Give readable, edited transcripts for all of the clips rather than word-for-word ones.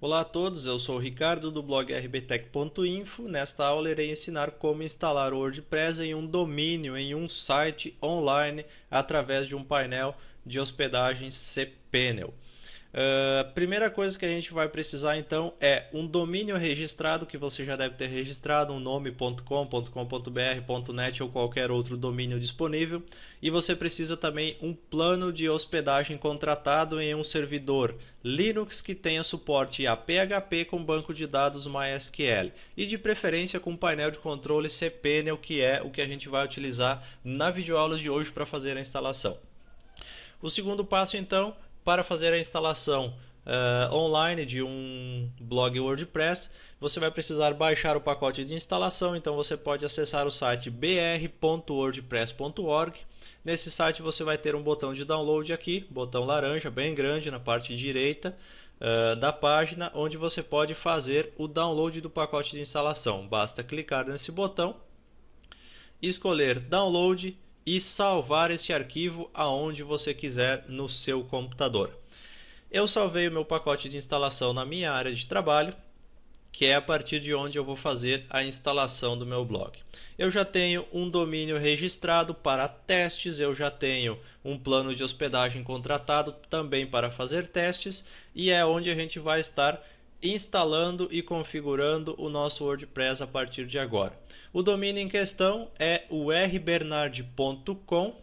Olá a todos, eu sou o Ricardo do blog rbtech.info. Nesta aula irei ensinar como instalar o WordPress em um domínio, em um site online, através de um painel de hospedagem cPanel. Primeira coisa que a gente vai precisar então é um domínio registrado, que você já deve ter registrado, um nome.com, .com.br, .net ou qualquer outro domínio disponível. E você precisa também um plano de hospedagem contratado em um servidor Linux que tenha suporte a PHP com banco de dados MySQL e de preferência com painel de controle cPanel, que é o que a gente vai utilizar na videoaula de hoje para fazer a instalação. O segundo passo, então, para fazer a instalação online de um blog WordPress, você vai precisar baixar o pacote de instalação. Então você pode acessar o site br.wordpress.org. Nesse site você vai ter um botão de download aqui, botão laranja bem grande na parte direita da página, onde você pode fazer o download do pacote de instalação. Basta clicar nesse botão, escolher download e salvar esse arquivo aonde você quiser no seu computador. Eu salvei o meu pacote de instalação na minha área de trabalho, que é a partir de onde eu vou fazer a instalação do meu blog. Eu já tenho um domínio registrado para testes, eu já tenho um plano de hospedagem contratado também para fazer testes, e é onde a gente vai estar instalando e configurando o nosso WordPress a partir de agora. O domínio em questão é o rbernard.com.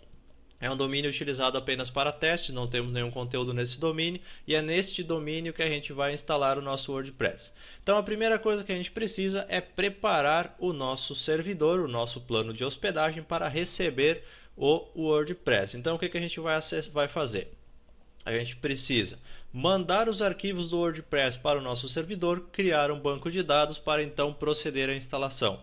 É um domínio utilizado apenas para testes, não temos nenhum conteúdo nesse domínio, e é neste domínio que a gente vai instalar o nosso WordPress. Então a primeira coisa que a gente precisa é preparar o nosso servidor, o nosso plano de hospedagem para receber o WordPress. Então o que a gente vai fazer? A gente precisa mandar os arquivos do WordPress para o nosso servidor, criar um banco de dados para então proceder à instalação.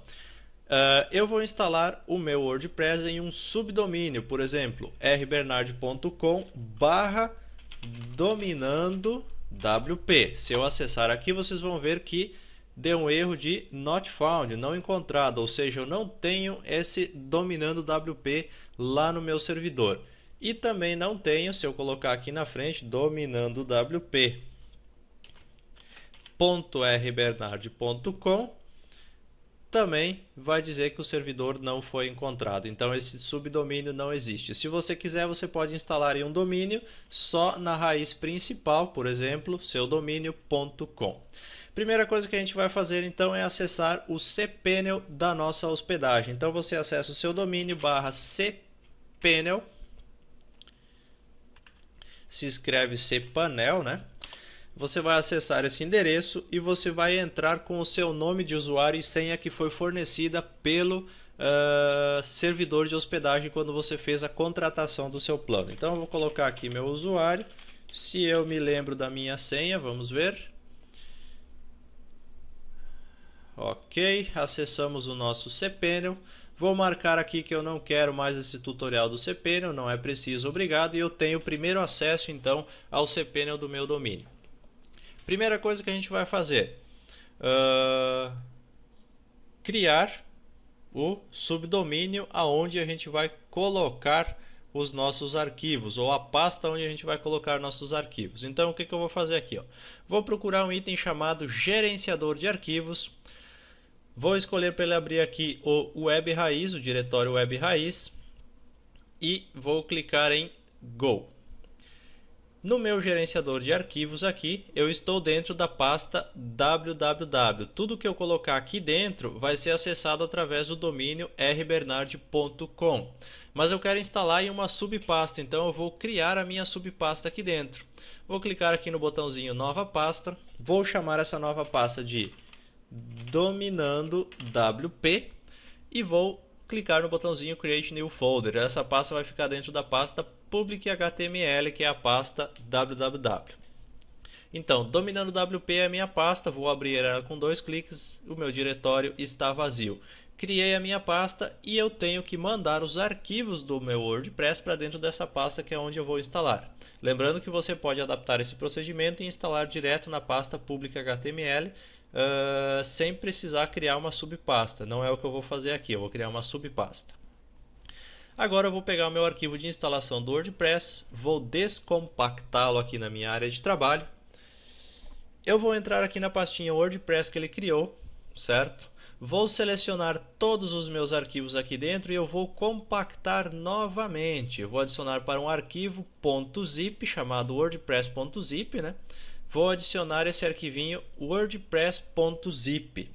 Eu vou instalar o meu WordPress em um subdomínio, por exemplo, rbernard.com/dominando-wp. Se eu acessar aqui, vocês vão ver que deu um erro de not found, não encontrado, ou seja, eu não tenho esse dominando-wp lá no meu servidor. E também não tenho, se eu colocar aqui na frente, dominando-wp.rbernard.com, também vai dizer que o servidor não foi encontrado. Então esse subdomínio não existe. Se você quiser, você pode instalar em um domínio só na raiz principal, por exemplo, seudomínio.com. Primeira coisa que a gente vai fazer então é acessar o cPanel da nossa hospedagem. Então você acessa o seu domínio /cPanel, se escreve cPanel, né? Você vai acessar esse endereço e você vai entrar com o seu nome de usuário e senha que foi fornecida pelo servidor de hospedagem quando você fez a contratação do seu plano. Então eu vou colocar aqui meu usuário. Se eu me lembro da minha senha, vamos ver. Ok, acessamos o nosso cPanel. Vou marcar aqui que eu não quero mais esse tutorial do cPanel, não é preciso, obrigado. E eu tenho o primeiro acesso então ao cPanel do meu domínio. Primeira coisa que a gente vai fazer, criar o subdomínio aonde a gente vai colocar os nossos arquivos, ou a pasta onde a gente vai colocar nossos arquivos. Então o que eu vou fazer aqui? Vou procurar um item chamado gerenciador de arquivos. Vou escolher para ele abrir aqui o Web Raiz, o diretório Web Raiz, e vou clicar em Go. No meu gerenciador de arquivos aqui, eu estou dentro da pasta www. Tudo que eu colocar aqui dentro vai ser acessado através do domínio rbernard.com. Mas eu quero instalar em uma subpasta, então eu vou criar a minha subpasta aqui dentro. Vou clicar aqui no botãozinho Nova Pasta, vou chamar essa nova pasta de Dominando-wp e vou clicar no botãozinho Create New Folder. Essa pasta vai ficar dentro da pasta Public.html, que é a pasta www. Então, Dominando-wp é a minha pasta, vou abrir ela com dois cliques, o meu diretório está vazio. Criei a minha pasta e eu tenho que mandar os arquivos do meu WordPress para dentro dessa pasta, que é onde eu vou instalar. Lembrando que você pode adaptar esse procedimento e instalar direto na pasta Public.html, sem precisar criar uma subpasta. Não é o que eu vou fazer aqui, eu vou criar uma subpasta. Agora eu vou pegar o meu arquivo de instalação do WordPress, vou descompactá-lo aqui na minha área de trabalho. Eu vou entrar aqui na pastinha WordPress que ele criou, certo? Vou selecionar todos os meus arquivos aqui dentro e eu vou compactar novamente. Eu vou adicionar para um arquivo .zip chamado wordpress.zip, né? Vou adicionar esse arquivinho wordpress.zip.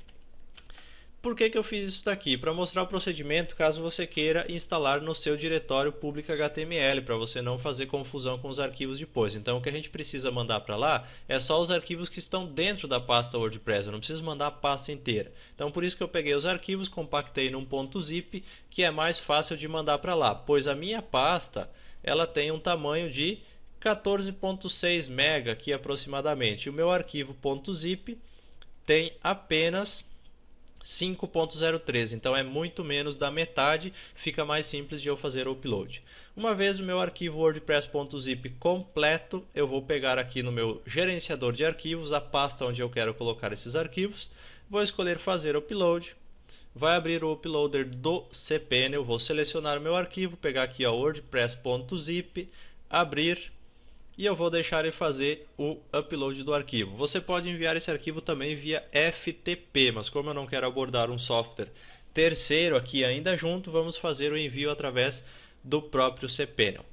Por que eu fiz isso daqui? Para mostrar o procedimento caso você queira instalar no seu diretório público HTML, para você não fazer confusão com os arquivos depois. Então o que a gente precisa mandar para lá é só os arquivos que estão dentro da pasta WordPress, eu não preciso mandar a pasta inteira. Então por isso que eu peguei os arquivos, compactei num .zip, que é mais fácil de mandar para lá, pois a minha pasta ela tem um tamanho de 14.6 MB aqui aproximadamente. O meu arquivo .zip tem apenas 5.03, então é muito menos da metade, fica mais simples de eu fazer o upload. Uma vez o meu arquivo wordpress.zip completo, eu vou pegar aqui no meu gerenciador de arquivos a pasta onde eu quero colocar esses arquivos, vou escolher fazer upload, vai abrir o uploader do cPanel, vou selecionar o meu arquivo, pegar aqui wordpress.zip, abrir, e eu vou deixar ele fazer o upload do arquivo. Você pode enviar esse arquivo também via FTP, mas como eu não quero abordar um software terceiro aqui ainda junto, vamos fazer o envio através do próprio cPanel.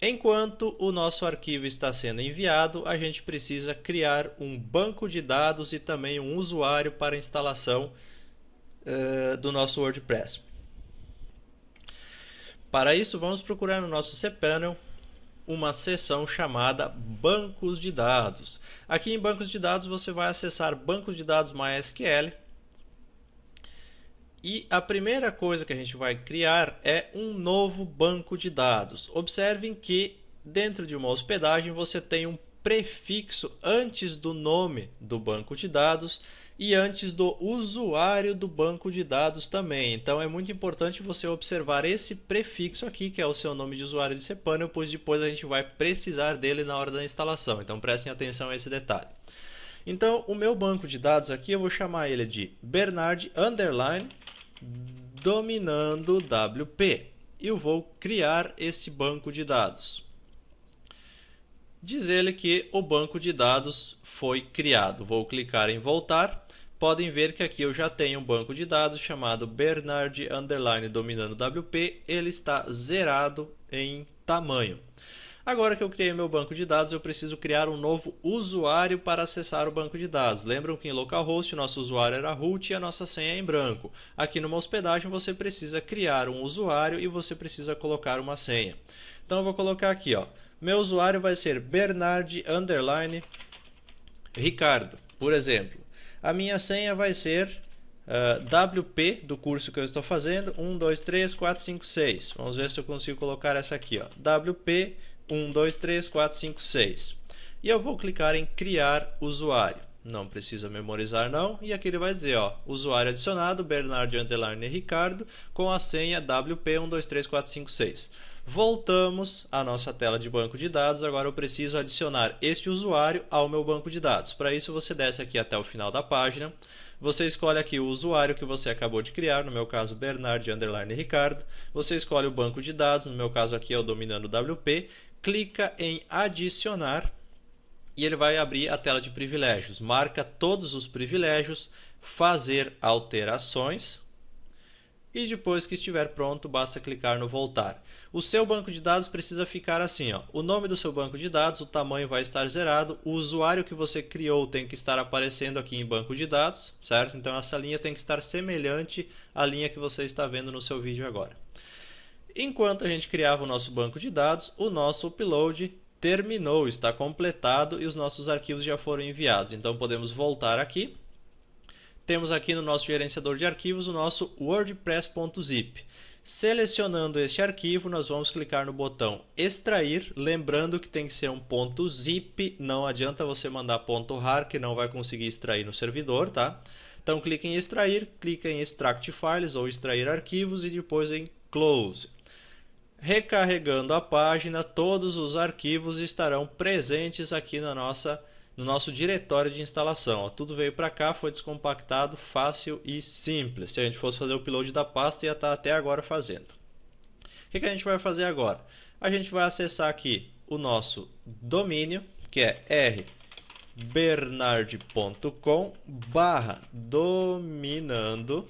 Enquanto o nosso arquivo está sendo enviado, a gente precisa criar um banco de dados e também um usuário para instalação do nosso WordPress. Para isso, vamos procurar no nosso cPanel uma seção chamada Bancos de Dados. Aqui em Bancos de Dados você vai acessar Bancos de Dados MySQL e a primeira coisa que a gente vai criar é um novo banco de dados. Observem que dentro de uma hospedagem você tem um prefixo antes do nome do banco de dados e antes do usuário do banco de dados também. Então é muito importante você observar esse prefixo aqui, que é o seu nome de usuário de cPanel, pois depois a gente vai precisar dele na hora da instalação. Então prestem atenção a esse detalhe. Então o meu banco de dados aqui eu vou chamar ele de Bernard underline dominando WP. E eu vou criar este banco de dados. Diz ele que o banco de dados foi criado. Vou clicar em voltar. Podem ver que aqui eu já tenho um banco de dados chamado Bernard underline dominando WP. Ele está zerado em tamanho. Agora que eu criei meu banco de dados, eu preciso criar um novo usuário para acessar o banco de dados. Lembram que em localhost o nosso usuário era root e a nossa senha é em branco. Aqui numa hospedagem você precisa criar um usuário e você precisa colocar uma senha. Então eu vou colocar aqui, ó. Meu usuário vai ser Bernard underline Ricardo, por exemplo. A minha senha vai ser WP do curso que eu estou fazendo, 1, 2, 3, 4, 5, 6. Vamos ver se eu consigo colocar essa aqui, ó. WP 1, 2, 3, 4, 5, 6. E eu vou clicar em criar usuário. Não precisa memorizar não. E aqui ele vai dizer, ó, usuário adicionado, Bernard underline Ricardo, com a senha WP 1, 2, 3, 4, 5, 6. Voltamos à nossa tela de banco de dados. Agora eu preciso adicionar este usuário ao meu banco de dados. Para isso você desce aqui até o final da página. Você escolhe aqui o usuário que você acabou de criar, no meu caso Bernard underline Ricardo. Você escolhe o banco de dados, no meu caso aqui é o dominando WP. Clica em adicionar e ele vai abrir a tela de privilégios. Marca todos os privilégios, fazer alterações e depois que estiver pronto basta clicar no voltar. O seu banco de dados precisa ficar assim, ó. O nome do seu banco de dados, o tamanho vai estar zerado, o usuário que você criou tem que estar aparecendo aqui em banco de dados, certo? Então essa linha tem que estar semelhante à linha que você está vendo no seu vídeo agora. Enquanto a gente criava o nosso banco de dados, o nosso upload terminou, está completado e os nossos arquivos já foram enviados. Então podemos voltar aqui. Temos aqui no nosso gerenciador de arquivos o nosso wordpress.zip. Selecionando este arquivo, nós vamos clicar no botão extrair, lembrando que tem que ser um .zip, não adianta você mandar .rar que não vai conseguir extrair no servidor, tá? Então clique em extrair, clique em extract files ou extrair arquivos e depois em close. Recarregando a página, todos os arquivos estarão presentes aqui no nosso diretório de instalação. Tudo veio para cá, foi descompactado, fácil e simples. Se a gente fosse fazer o upload da pasta, ia estar até agora fazendo. O que a gente vai fazer agora? A gente vai acessar aqui o nosso domínio, que é bernard.com/dominando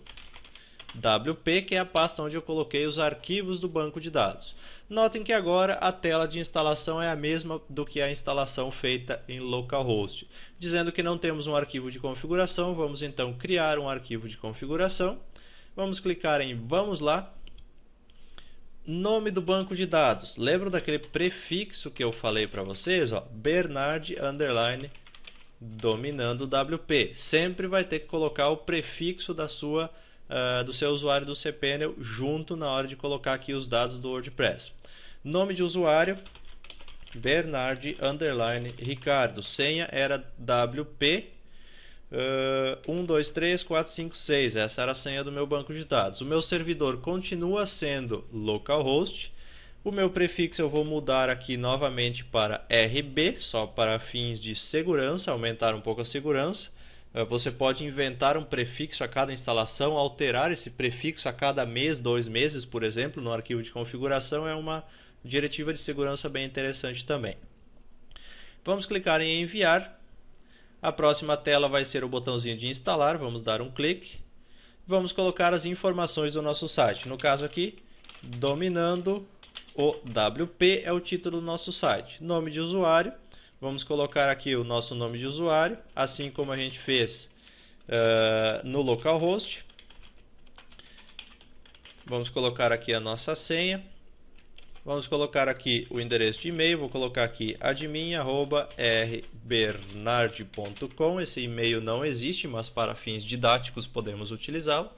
WP, que é a pasta onde eu coloquei os arquivos do banco de dados. Notem que agora a tela de instalação é a mesma do que a instalação feita em localhost. Dizendo que não temos um arquivo de configuração, vamos então criar um arquivo de configuração. Vamos clicar em Vamos lá. Nome do banco de dados. Lembram daquele prefixo que eu falei para vocês? Bernard _ dominando WP. Sempre vai ter que colocar o prefixo do seu usuário do cPanel junto na hora de colocar aqui os dados do WordPress. Nome de usuário, Bernard _ Ricardo. Senha era WP 123456. Essa era a senha do meu banco de dados. O meu servidor continua sendo localhost. O meu prefixo eu vou mudar aqui novamente para RB, só para fins de segurança, aumentar um pouco a segurança. Você pode inventar um prefixo a cada instalação, alterar esse prefixo a cada mês, 2 meses, por exemplo, no arquivo de configuração. É uma diretiva de segurança bem interessante também. Vamos clicar em enviar. A próxima tela vai ser o botãozinho de instalar. Vamos dar um clique. Vamos colocar as informações do nosso site. No caso aqui, dominando o WP é o título do nosso site. Nome de usuário. Vamos colocar aqui o nosso nome de usuário, assim como a gente fez no localhost. Vamos colocar aqui a nossa senha. Vamos colocar aqui o endereço de e-mail. Vou colocar aqui admin@rbernard.com. Esse e-mail não existe, mas para fins didáticos podemos utilizá-lo.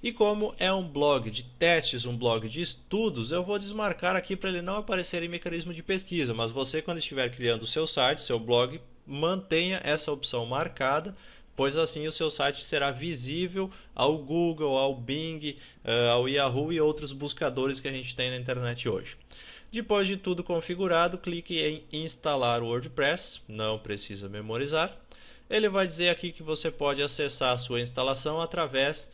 E como é um blog de testes, um blog de estudos, eu vou desmarcar aqui para ele não aparecer em mecanismo de pesquisa. Mas você, quando estiver criando o seu site, seu blog, mantenha essa opção marcada, pois assim o seu site será visível ao Google, ao Bing, ao Yahoo e outros buscadores que a gente tem na internet hoje. Depois de tudo configurado, clique em instalar o WordPress, não precisa memorizar. Ele vai dizer aqui que você pode acessar a sua instalação através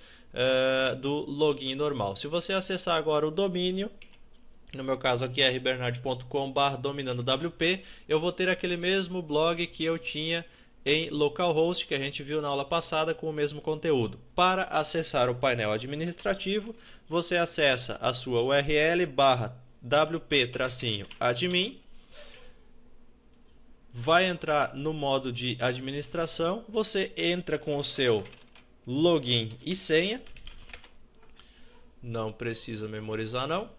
do login normal. Se você acessar agora o domínio, no meu caso aqui rbernard.com/dominando-wp, eu vou ter aquele mesmo blog que eu tinha em localhost, que a gente viu na aula passada, com o mesmo conteúdo. Para acessar o painel administrativo, você acessa a sua URL /wp-admin, vai entrar no modo de administração, você entra com o seu login e senha, não precisa memorizar não,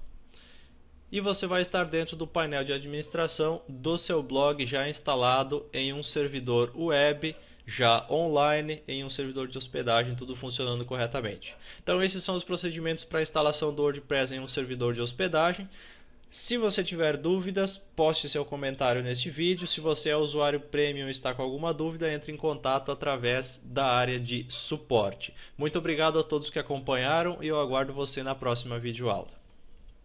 e você vai estar dentro do painel de administração do seu blog já instalado em um servidor web, já online, em um servidor de hospedagem, tudo funcionando corretamente. Então esses são os procedimentos para a instalação do WordPress em um servidor de hospedagem. Se você tiver dúvidas, poste seu comentário neste vídeo. Se você é usuário Premium e está com alguma dúvida, entre em contato através da área de suporte. Muito obrigado a todos que acompanharam e eu aguardo você na próxima videoaula.